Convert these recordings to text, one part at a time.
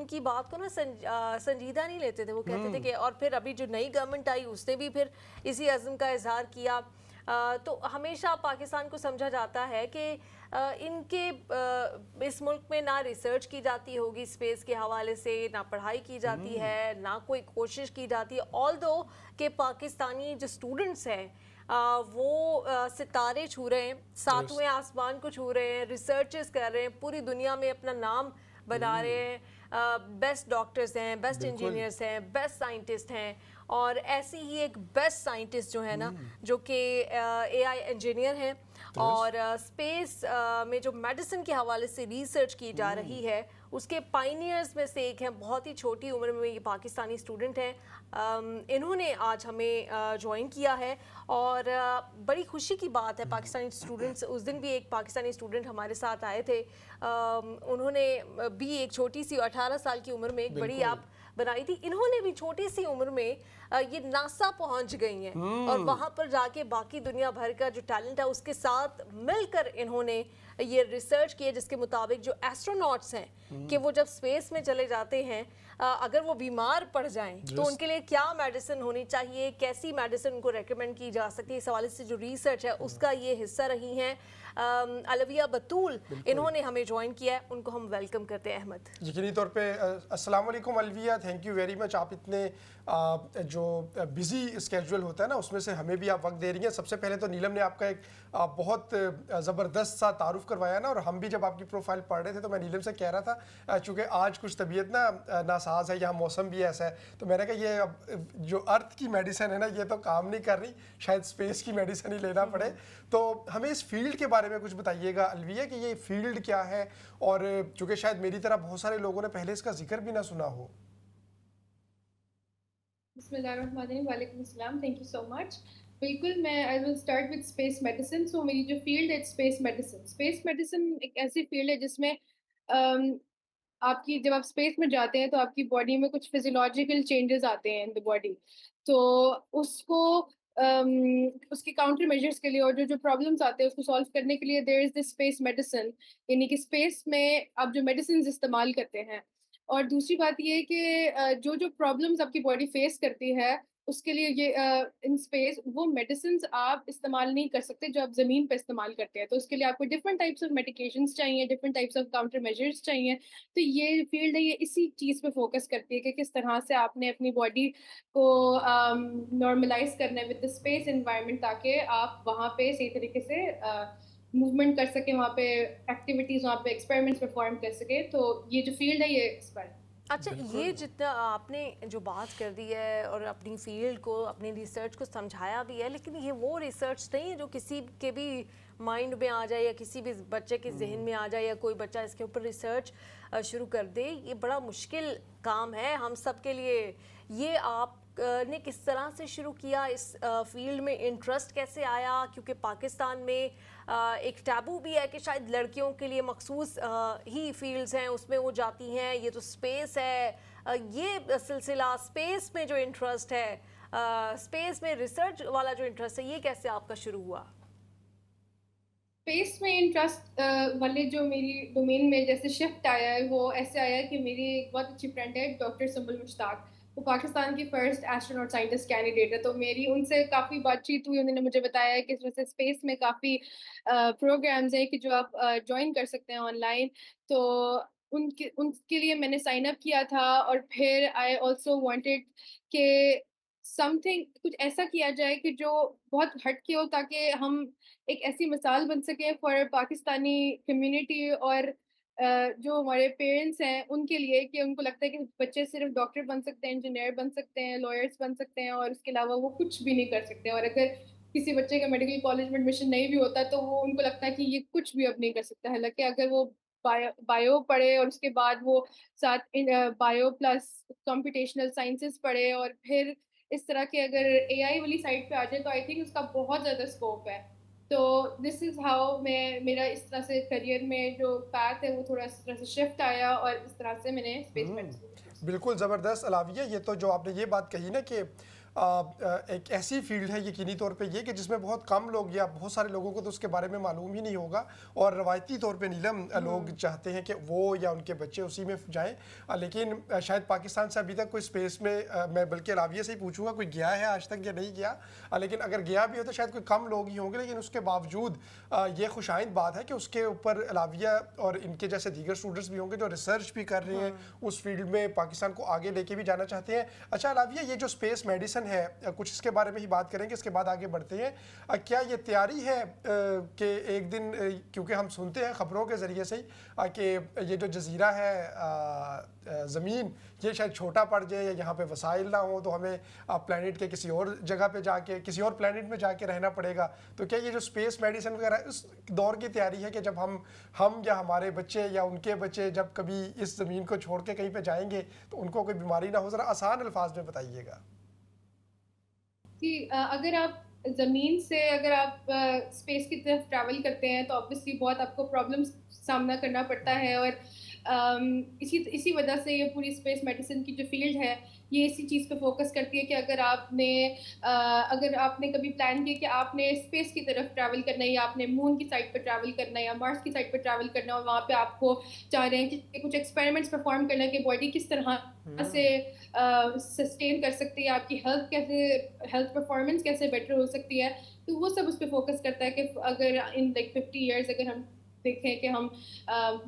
ان کی بات کو نا سنجیدہ نہیں لیتے تھے. وہ کہتے تھے کہ, اور پھر ابھی جو نئی گورنمنٹ آئی اس نے بھی پھر اسی عزم کا اظہار کیا. تو ہمیشہ پاکستان کو سمجھا جاتا ہے کہ ان کے اس ملک میں نہ ریسرچ کی جاتی ہوگی اسپیس کے حوالے سے, نہ پڑھائی کی جاتی ہے, نہ کوئی کوشش کی جاتی ہے. آلدو کہ پاکستانی جو اسٹوڈنٹس ہیں وہ ستارے چھو رہے ہیں, ساتویں آسمان کو چھو رہے ہیں, ریسرچز کر رہے ہیں, پوری دنیا میں اپنا نام بنا رہے ہیں, بیسٹ ڈاکٹرز ہیں, بیسٹ انجینئرز ہیں, بیسٹ سائنٹسٹ ہیں. اور ایسی ہی ایک بیسٹ سائنٹسٹ جو ہے نا, جو کہ اے آئی انجینئر ہیں, اور اسپیس میں جو میڈیسن کے حوالے سے ریسرچ کی جا رہی ہے اس کے پائنیئرز میں سے ایک ہیں. بہت ہی چھوٹی عمر میں یہ پاکستانی اسٹوڈنٹ ہیں. انہوں نے آج ہمیں جوائن کیا ہے اور بڑی خوشی کی بات ہے. پاکستانی اسٹوڈنٹس, اس دن بھی ایک پاکستانی اسٹوڈنٹ ہمارے ساتھ آئے تھے, انہوں نے بھی ایک چھوٹی سی 18 سال کی عمر میں ایک بڑی ایپ بنائی تھی. انہوں نے بھی چھوٹی سی عمر میں یہ ناسا پہنچ گئی ہیں اور وہاں پر جا کے باقی دنیا بھر کا جو ٹیلنٹ ہے اس کے ساتھ مل کر انہوں نے یہ ریسرچ کی ہے, جس کے مطابق جو ایسٹروناٹس ہیں کہ وہ جب اسپیس میں چلے جاتے ہیں اگر وہ بیمار پڑ جائیں تو ان کے لیے کیا میڈیسن ہونی چاہیے, کیسی میڈیسن ان کو ریکمینڈ کی جا سکتی ہے, اس حوالے سے جو ریسرچ ہے اس کا یہ حصہ رہی ہیں علویہ بطول. انہوں نے ہمیں جوائن کیا ہے, ان کو ہم ویلکم کرتے ہیں. احمد, یقینی طور پہ السلام علیکم علویہ, تھینک یو ویری مچ. آپ اتنے جو بزی اسکیجول ہوتا ہے نا اس میں سے ہمیں بھی آپ وقت دے رہی ہیں. سب سے پہلے تو نیلم نے آپ کا ایک بہت زبردست سا تعارف کروایا نا, اور ہم بھی جب آپ کی پروفائل پڑھ رہے تھے تو میں نیلم سے کہہ رہا تھا چونکہ آج کچھ طبیعت نا ناساز ہے, یہاں موسم بھی ایسا ہے, تو میں نے کہا یہ جو ارتھ کی میڈیسن ہے نا یہ تو کام نہیں کر رہی, شاید اسپیس کی میڈیسن ہی لینا پڑے. تو ہمیں اس فیلڈ کے بارے میں کچھ بتائیے گا علویہ کہ یہ فیلڈ کیا ہے, اور چونکہ شاید میری طرح بہت سارے لوگوں نے پہلے اس کا ذکر بھی نہ سنا ہو. بسم اللہ الرحمن الرحیم. وعلیکم السلام. Thank you so much. بالکل, میں I will start with space medicine. So میری جو فیلڈ ہے اسپیس میڈیسن. اسپیس میڈیسن ایک ایسی فیلڈ ہے جس میں آپ کی جب آپ اسپیس میں جاتے ہیں تو آپ کی باڈی میں کچھ فزیولوجیکل چینجز آتے ہیں ان دا باڈی, تو اس کو اس کے کاؤنٹر میجرس کے لیے اور جو پرابلمس آتے ہیں اس کو سالو کرنے کے لیے دیر از دس اسپیس میڈیسن, یعنی کہ اسپیس میں آپ جو میڈیسنز استعمال کرتے ہیں. اور دوسری بات یہ کہ جو پرابلمس آپ کی باڈی فیس کرتی ہے اس کے لیے یہ ان اسپیس وہ میڈیسنز آپ استعمال نہیں کر سکتے جو آپ زمین پہ استعمال کرتے ہیں. تو اس کے لیے آپ کو ڈفرنٹ ٹائپس آف میڈیکیشنز چاہیے, different types of counter measures چاہیے. تو یہ فیلڈ ہے, یہ اسی چیز پہ فوکس کرتی ہے کہ کس طرح سے آپ نے اپنی باڈی کو نارملائز کرنا ہے ود دا اسپیس انوائرمنٹ, تاکہ آپ وہاں پہ صحیح طریقے سے موومنٹ کر سکیں, وہاں پہ ایکٹیویٹیز, وہاں پہ ایکسپیریمنٹس پرفارم کر سکیں. تو یہ جو فیلڈ ہے یہ اس پر. اچھا, یہ جتنا آپ نے جو بات کر دی ہے اور اپنی فیلڈ کو, اپنی ریسرچ کو سمجھایا بھی ہے, لیکن یہ وہ ریسرچ نہیں ہے جو کسی کے بھی مائنڈ میں آ جائے یا کسی بھی بچے کے ذہن میں آ جائے یا کوئی بچہ اس کے اوپر ریسرچ شروع کر دے. یہ بڑا مشکل کام ہے ہم سب کے لیے. یہ آپ نے کس طرح سے شروع کیا, اس فیلڈ میں انٹرسٹ کیسے آیا؟ کیونکہ پاکستان میں ایک ٹیبو بھی ہے کہ شاید لڑکیوں کے لیے مخصوص ہی فیلڈز ہیں, اس میں وہ جاتی ہیں, یہ تو اسپیس ہے. یہ سلسلہ اسپیس میں جو انٹرسٹ ہے, اسپیس میں ریسرچ والا جو انٹرسٹ ہے, یہ کیسے آپ کا شروع ہوا؟ اسپیس میں انٹرسٹ والے جو میری ڈومین میں جیسے شفٹ آیا ہے وہ ایسے آیا ہے کہ میری ایک بہت اچھی فرینڈ ہے ڈاکٹر سنبل مشتاق. وہ پاکستان کی فرسٹ ایسٹروناٹ سائنٹسٹ کینڈیڈیٹ ہے. تو میری ان سے کافی بات چیت ہوئی, انہوں نے مجھے بتایا ہے کہ اس وجہ سے اسپیس میں کافی پروگرامز ہیں کہ جو آپ جوائن کر سکتے ہیں آن لائن. تو ان کے لیے میں نے سائن اپ کیا تھا, اور پھر آئی آلسو وانٹیڈ کہ سم تھنگ کچھ ایسا کیا جائے کہ جو بہت ہٹ کے ہو, تاکہ ہم ایک ایسی مثال بن سکے فار پاکستانی کمیونٹی اور جو ہمارے پیرنٹس ہیں ان کے لیے, کہ ان کو لگتا ہے کہ بچے صرف ڈاکٹر بن سکتے ہیں, انجینئر بن سکتے ہیں, لائرس بن سکتے ہیں, اور اس کے علاوہ وہ کچھ بھی نہیں کر سکتے. اور اگر کسی بچے کا میڈیکل کالج میں ایڈمیشن نہیں بھی ہوتا تو وہ ان کو لگتا ہے کہ یہ کچھ بھی اب نہیں کر سکتا. حالانکہ اگر وہ بایو پڑھے اور اس کے بعد وہ ساتھ بایو پلس کمپٹیشنل سائنسز پڑھے, اور پھر اس طرح کے اگر اے آئی والی سائڈ پہ آ جائے تو آئی تھنک اس کا بہت زیادہ اسکوپ ہے. تو دس از ہاؤ میرا اس طرح سے کریئر میں جو پاتھ ہے وہ تھوڑا اس طرح سے شفٹ آیا, اور اس طرح سے میں نے اسپیس میڈیسن. بالکل زبردست علویہ. یہ تو جو آپ نے یہ بات کہی نا کہ ایک ایسی فیلڈ ہے یقینی طور پہ یہ کہ جس میں بہت کم لوگ یا بہت سارے لوگوں کو تو اس کے بارے میں معلوم ہی نہیں ہوگا, اور روایتی طور پہ نیلم لوگ چاہتے ہیں کہ وہ یا ان کے بچے اسی میں جائیں. لیکن شاید پاکستان سے ابھی تک کوئی اسپیس میں, میں بلکہ علاویہ سے ہی پوچھوں گا, کوئی گیا ہے آج تک یا نہیں گیا, لیکن اگر گیا بھی ہو تو شاید کوئی کم لوگ ہی ہوں گے. لیکن اس کے باوجود یہ خوش آئند بات ہے کہ اس کے اوپر علاویہ اور ان کے جیسے دیگر اسٹوڈنٹس بھی ہوں گے جو ریسرچ بھی کر رہے ہیں, اس فیلڈ میں پاکستان کو آگے لے کے بھی جانا چاہتے ہیں. اچھا علاویہ, یہ جو اسپیس میڈیسن ہے, کچھ اس کے بارے میں ہی بات کریں گے, اس کے بعد آگے بڑھتے ہیں. کیا یہ تیاری ہے کہ ایک دن, کیونکہ ہم سنتے ہیں خبروں کے ذریعے سے ہی کہ یہ جو جزیرہ ہے زمین, یہ شاید چھوٹا پڑ جائے یا یہاں پہ وسائل نہ ہوں تو ہمیں پلانٹ کے کسی اور جگہ پہ جا کے, کسی اور پلانٹ میں جا کے رہنا پڑے گا. تو کیا یہ جو اسپیس میڈیسن وغیرہ اس دور کی تیاری ہے کہ جب ہم یا ہمارے بچے یا ان کے بچے جب کبھی اس زمین کو چھوڑ کے کہیں پہ جائیں گے تو ان کو کوئی بیماری نہ ہو؟ ذرا آسان الفاظ میں بتائیے گا. کہ اگر آپ زمین سے اگر آپ اسپیس کی طرف ٹریول کرتے ہیں تو آبویسلی بہت آپ کو پرابلمس سامنا کرنا پڑتا ہے, اور اسی وجہ سے یہ پوری اسپیس میڈیسن کی جو فیلڈ ہے یہ اسی چیز پہ فوکس کرتی ہے کہ اگر آپ نے کبھی پلان کیا کہ آپ نے اسپیس کی طرف ٹریول کرنا ہے, یا آپ نے مون کی سائڈ پہ ٹریول کرنا ہے یا مارس کی سائڈ پہ ٹریول کرنا ہے, اور وہاں پہ آپ کو چاہ رہے ہیں کہ کچھ ایکسپیریمنٹس پرفارم کرنا ہے کہ باڈی کس طرح سے سسٹین کر سکتی ہے, آپ کی ہیلتھ پرفارمنس کیسے بیٹر ہو سکتی ہے, تو وہ سب اس پہ فوکس کرتا ہے کہ اگر ان لائک 50 ایئرس اگر ہم دیکھیں کہ ہم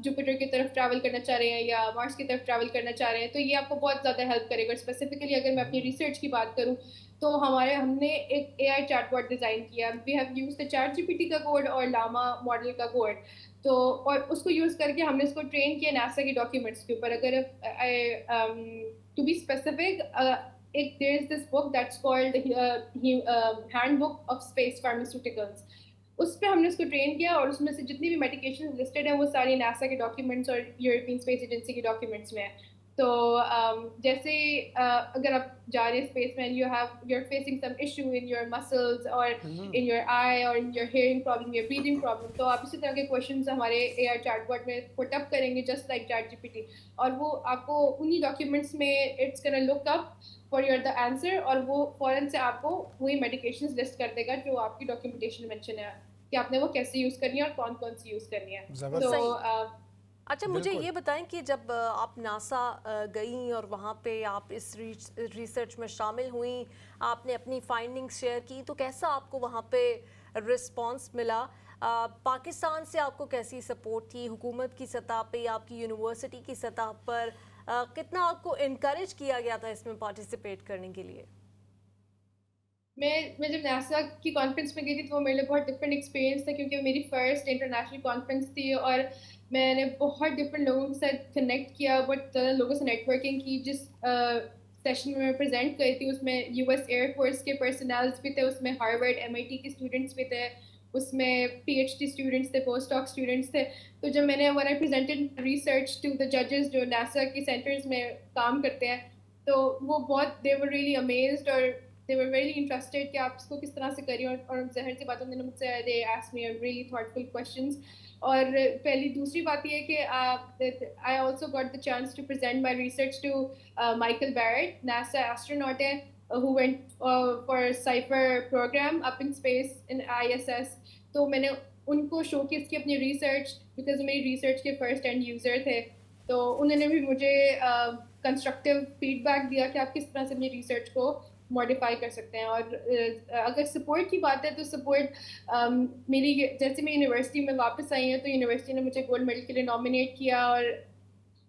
جوپیٹر کی طرف ٹریول کرنا چاہ رہے ہیں یا مارس کی طرف ٹریول کرنا چاہ رہے ہیں, تو یہ آپ کو بہت زیادہ ہیلپ کرے گا. اسپیسیفکلی اگر میں اپنی ریسرچ کی بات کروں تو ہم نے ایک A I chatbot design کیا. We have use the Chat G P T کا کوڈ اور لاما ماڈل کا کوڈ, تو اور اس کو یوز کر کے ہم نے اس کو ٹرین کیا ناسا کے ڈاکیومنٹس کے اوپر. اگر to be specific, there is this book that's called Handbook of Space Pharmaceuticals. اس پہ ہم نے اس کو ٹرین کیا, اور اس میں سے جتنی بھی میڈیکیشن لسٹڈ ہیں وہ ساری ناسا کے ڈاکیومنٹس اور یورپین اسپیس ایجنسی کے ڈاکیومنٹس میں ہیں. تو جیسے اگر آپ جا رہے ہیں اسپیس میں, you're facing some issue in your muscles or in your eye or in your hearing problem, your breathing problem, تو آپ اسی طرح کے کوشچنز ہمارے اے آئی چیٹ بوٹ میں پٹ اپ کریں گے just like Chat G P T, اور وہ آپ کو انہی ڈاکیومنٹس میں it's gonna look up for your the answer, اور وہ فوراً سے آپ کو وہی میڈیکیشنز لسٹ کر دے گا جو آپ کی ڈاکیومنٹیشن مینشن ہے کہ آپ نے وہ کیسے یوز کرنی ہے اور کون کون سی یوز کرنی ہے. تو اچھا مجھے یہ بتائیں کہ جب آپ ناسا گئیں اور وہاں پہ آپ اس ریسرچ میں شامل ہوئیں, آپ نے اپنی فائنڈنگز شیئر کی, تو کیسا آپ کو وہاں پہ رسپانس ملا؟ پاکستان سے آپ کو کیسی سپورٹ تھی, حکومت کی سطح پہ, آپ کی یونیورسٹی کی سطح پر کتنا آپ کو انکریج کیا گیا تھا اس میں پارٹیسپیٹ کرنے کے لیے؟ میں جب ناسا کی کانفرنس میں گئی تھی تو وہ میرے لیے بہت ڈفرینٹ ایکسپیرینس تھا, کیونکہ میری فرسٹ انٹرنیشنل کانفرنس تھی اور میں نے بہت ڈفرینٹ لوگوں کے ساتھ کنیکٹ کیا, بہت زیادہ لوگوں سے نیٹ ورکنگ کی. جس سیشن میں پریزنٹ کری تھی اس میں یو ایس ایئر فورس کے پرسنلز بھی تھے, اس میں ہارورڈ ایم آئی ٹی کے اسٹوڈنٹس بھی تھے, اس میں پی ایچ ڈی اسٹوڈنٹس تھے, پوسٹ ڈاک اسٹوڈنٹس تھے. تو جب میں نے when I presented research to the judges جو ناسا کے سینٹرز میں کام کرتے ہیں, تو وہ بہت they were really amazed اور they were really interested کہ آپ اس کو کس طرح سے کری, اور ظاہر سی بات انہوں نے مجھ سے they asked me really thoughtful questions. اور پہلی دوسری بات یہ ہے کہ I also got the chance to present my research to Michael Barrett, NASA astronaut ہے, who went for Cypher program up in space in ISS. تو میں نے ان کو شو کیس کی اپنی ریسرچ, بیکاز میری ریسرچ کے فرسٹ ہینڈ یوزر تھے, تو انہوں نے بھی مجھے کنسٹرکٹیو فیڈ بیک دیا کہ آپ کس طرح سے اپنی ریسرچ کو ماڈیفائی کر سکتے ہیں. اور اگر سپورٹ کی بات ہے تو سپورٹ میری جیسے میں یونیورسٹی میں واپس آئی ہوں تو یونیورسٹی نے مجھے گولڈ میڈل کے لیے نامینیٹ کیا,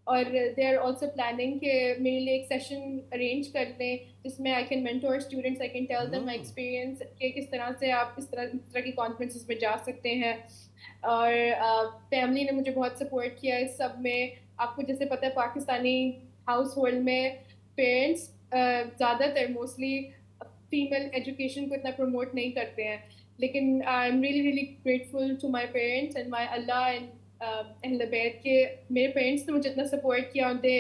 اور دے آر آلسو پلاننگ کہ میرے لیے ایک سیشن ارینج کر دیں جس میں I can mentor students, I can tell them my experience کہ کس طرح سے آپ اس طرح کی کانفرنسز میں جا سکتے ہیں. اور فیملی نے مجھے بہت سپورٹ کیا اس سب میں. آپ کو جیسے پتہ ہے پاکستانی ہاؤس ہولڈ میں پیرنٹس زیادہ تر موسٹلی فیمیل ایجوکیشن کو اتنا پروموٹ نہیں کرتے ہیں, لیکن I am really grateful to my parents and my اللہ اینڈ اہل بیت کہ میرے پیرنٹس نے مجھے اتنا سپورٹ کیا, اور they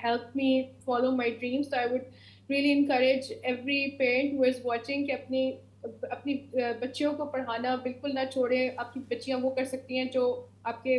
help me follow my dreams. تو I would really encourage every parent who is watching کہ اپنی بچیوں کو پڑھانا بالکل نہ چھوڑیں. آپ کی بچیاں وہ کر سکتی ہیں جو آپ کے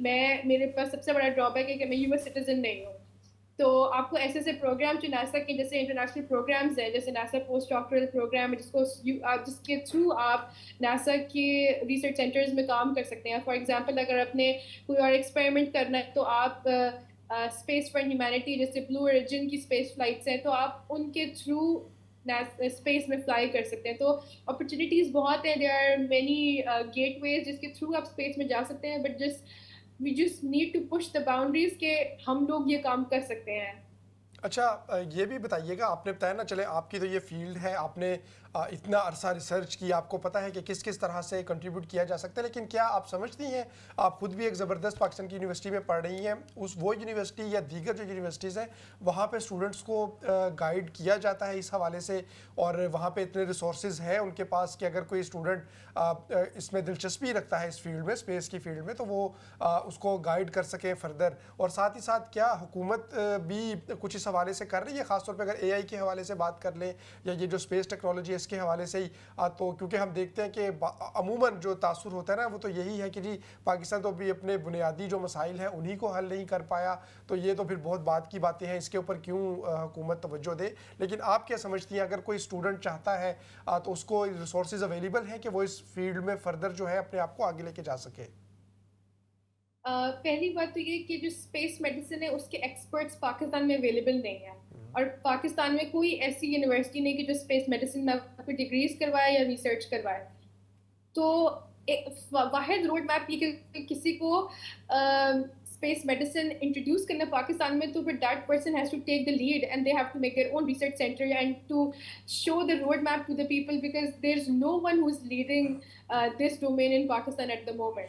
میرے پاس سب سے بڑا ڈرابیک ہے کہ میں US سٹیزن نہیں ہوں. تو آپ کو ایسے ایسے پروگرام جو ناسا کے جیسے انٹرنیشنل پروگرامز ہیں, جیسے ناسا پوسٹ ڈاکٹرل پروگرام جس کے تھرو آپ ناسا کے ریسرچ سینٹرز میں کام کر سکتے ہیں. فار ایگزامپل اگر آپ نے کوئی اور ایکسپیریمنٹ کرنا ہے تو آپ اسپیس فار ہیومینٹی جیسے بلو اوریجن کی اسپیس فلائٹس ہیں, تو آپ ان کے تھرو اسپیس میں فلائی کر سکتے ہیں. تو اپرچونیٹیز بہت ہیں, دیر آر مینی گیٹ ویز جس کے تھرو آپ اسپیس میں جا سکتے ہیں. But we just need to push the boundaries کہ ہم لوگ یہ کام کر سکتے ہیں. اچھا یہ بھی بتائیے گا, آپ نے بتایا نا, چلے آپ کی تو یہ فیلڈ ہے, آپ نے اتنا عرصہ ریسرچ کی, آپ کو پتہ ہے کہ کس کس طرح سے کنٹریبیوٹ کیا جا سکتا ہے, لیکن کیا آپ سمجھتی ہیں, آپ خود بھی ایک زبردست پاکستان کی یونیورسٹی میں پڑھ رہی ہیں, وہ یونیورسٹی یا دیگر جو یونیورسٹیز ہیں وہاں پہ اسٹوڈنٹس کو گائیڈ کیا جاتا ہے اس حوالے سے, اور وہاں پہ اتنے ریسورسز ہیں ان کے پاس کہ اگر کوئی اسٹوڈنٹ اس میں دلچسپی رکھتا ہے اس فیلڈ میں, اسپیس کی فیلڈ میں, تو وہ اس کو گائیڈ کر سکیں فردر. اور ساتھ ہی ساتھ کیا حکومت بھی کچھ اس حوالے سے کر رہی ہے, خاص طور پہ اگر AI کے حوالے سے بات کر لیں یا یہ جو اسپیس ٹیکنالوجی ہے اس کے حوالے سے ہی, تو کیونکہ ہم دیکھتے ہیں کہ عموماً جو تاثر ہوتا ہے نا وہ تو یہی ہے کہ جی پاکستان تو ابھی اپنے بنیادی جو مسائل ہیں انہی کو حل نہیں کر پایا, تو یہ تو پھر بہت بات کی باتیں ہیں, اس کے اوپر کیوں حکومت توجہ دے. لیکن آپ کیا سمجھتی ہیں, اگر کوئی اسٹوڈنٹ چاہتا ہے تو اس کو ریسورسز اویلیبل ہیں کہ وہ اس فیلڈ میں فردر جو ہے اپنے آپ کو آگے لے کے جا سکے؟ پہلی بات تو یہ کہ جو اسپیس میڈیسن ہے اس کے ایکسپرٹس پاکستان میں اویلیبل نہیں ہیں, اور پاکستان میں کوئی ایسی یونیورسٹی نہیں کہ جو اسپیس میڈیسن میں کوئی ڈگریز کروائے یا ریسرچ کروائے. تو واحد روڈ میپ یہ کہ کسی کو اسپیس میڈیسن انٹروڈیوس کرنا پاکستان میں, تو پھر that person has to take the lead and they have to make their own research centre and to show the road map to the people, because there is no one who is leading this domain in Pakistan at the moment.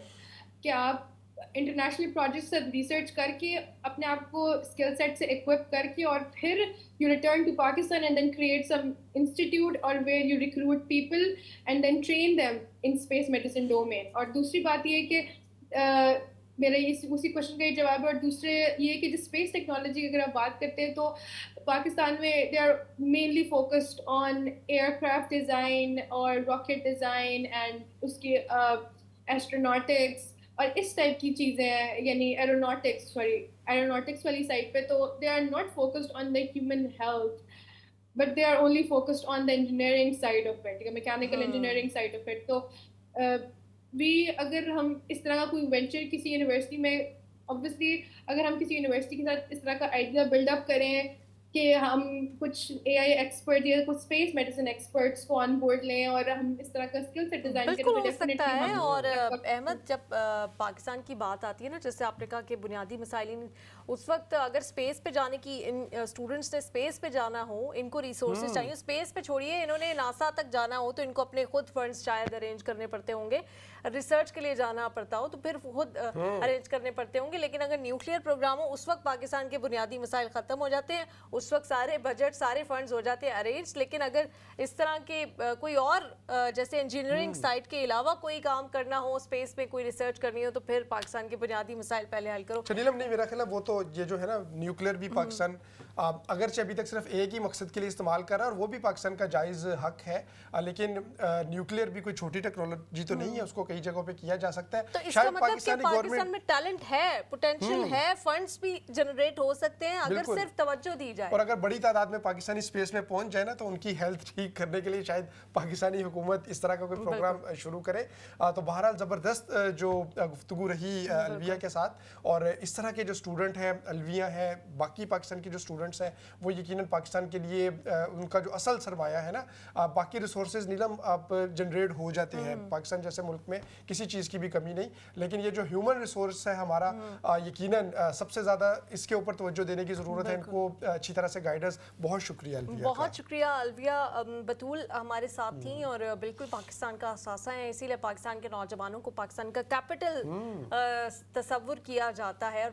کہ آپ international project سے research کر کے اپنے آپ کو skill set سے اکوپ کر کے, اور پھر you return to Pakistan and then create some institute اور where you recruit people and then train them in space medicine domain. اور دوسری بات یہ کہ میرا اسی کوشچن کا یہ جواب ہے. اور دوسرے یہ کہ جو اسپیس ٹیکنالوجی اگر آپ بات کرتے ہیں تو پاکستان میں they are mainly focused on aircraft design اور راکٹ ڈیزائن اینڈ اس کے ایسٹروناٹکس اور اس ٹائپ کی چیزیں ہیں, یعنی ایروناٹکس والی سائڈ پہ. تو they are not focused on the human health, but they are only focused on the engineering side of it, mechanical engineering side of it. تو اگر ہم اس طرح کا کوئی وینچر کسی یونیورسٹی میں, obviously اگر ہم کسی یونیورسٹی کے ساتھ اس طرح کا آئیڈیا بلڈ اپ کریں کہ ہم کچھ AI ایکسپرٹ یا کچھ اسپیس میڈیسن ایکسپرٹس کو آن بورڈ لیں اور ہم اس طرح کا اسکل سیٹ ڈیزائن کریں, بالکل ہو سکتا ہے. اور احمد, جب پاکستان کی بات آتی ہے نا, جیسے آپ نے کہا کہ بنیادی مسائل, اس وقت اگر اسپیس پہ جانے کی, ان اسٹوڈنٹس نے اسپیس پہ جانا ہو, ان کو ریسورسز چاہیے. اسپیس پہ چھوڑیے, انہوں نے ناسا تک جانا ہو تو ان کو اپنے خود فنڈز شاید ارینج کرنے پڑتے ہوں گے, ریسرچ کے لیے جانا پڑتا ہو تو پھر خود ارینج کرنے پڑتے ہوں گے. لیکن اگر نیوکلیئر پروگرام ہو, اس وقت پاکستان کے بنیادی مسائل ختم ہو جاتے ہیں, اس وقت سارے بجٹ, سارے فنڈز ہو جاتے ہیں ارینج. لیکن اگر اس طرح کے کوئی اور جیسے انجینئرنگ سائٹ کے علاوہ کوئی کام کرنا ہو, اسپیس میں کوئی ریسرچ کرنی ہو, تو پھر پاکستان کے بنیادی مسائل پہلے حل کرو. نیلم, نہیں میرا خیال ہے وہ تو یہ جو ہے نا نیوکلیئر بھی پاکستان اگرچہ ابھی تک صرف ایک ہی مقصد کے لیے استعمال کر رہا ہے, اور وہ بھی پاکستان کا جائز حق ہے, لیکن نیوکلیئر بھی کوئی چھوٹی ٹیکنالوجی تو نہیں ہے, اس کو کئی جگہوں پہ کیا جا سکتا ہے. تو اس کا مطلب کہ پاکستان میں ٹیلنٹ ہے, پوٹینشیل ہے, فنڈز بھی جنریٹ ہو سکتے ہیں اگر صرف توجہ دی جائے. اور اگر بڑی تعداد میں پاکستانی اسپیس میں پہنچ جائے نا, تو ان کی ہیلتھ ٹھیک کرنے کے لیے شاید پاکستانی حکومت اس طرح کا کوئی پروگرام شروع کرے. تو بہرحال زبردست جو گفتگو رہی الویہ کے ساتھ, اور اس طرح کے جو اسٹوڈنٹ ہیں, الویہ ہیں, باقی پاکستان کے جو اسٹوڈنٹس ہیں, وہ یقیناً پاکستان کے لیے ان کا جو اصل سرمایہ ہے نا, باقی ریسورسز نیلم آپ جنریٹ ہو جاتے ہیں پاکستان جیسے ملک میں, کسی چیز کی بھی کمی نہیں. لیکن یہ جو ہیومن ریسورس ہے ہمارا, یقیناً سب سے زیادہ اس کے اوپر توجہ دینے کی ضرورت ہے, ان کو اچھی طرح سے گائیڈنس. بہت شکریہ الویہ, بہت شکریہ الویہ. بطول ہمارے ساتھ تھیں اور بالکل پاکستان کا اثاثہ ہیں, اسی لیے پاکستان کے نوجوانوں کو پاکستان کا کیپٹل تصور کیا جاتا ہے.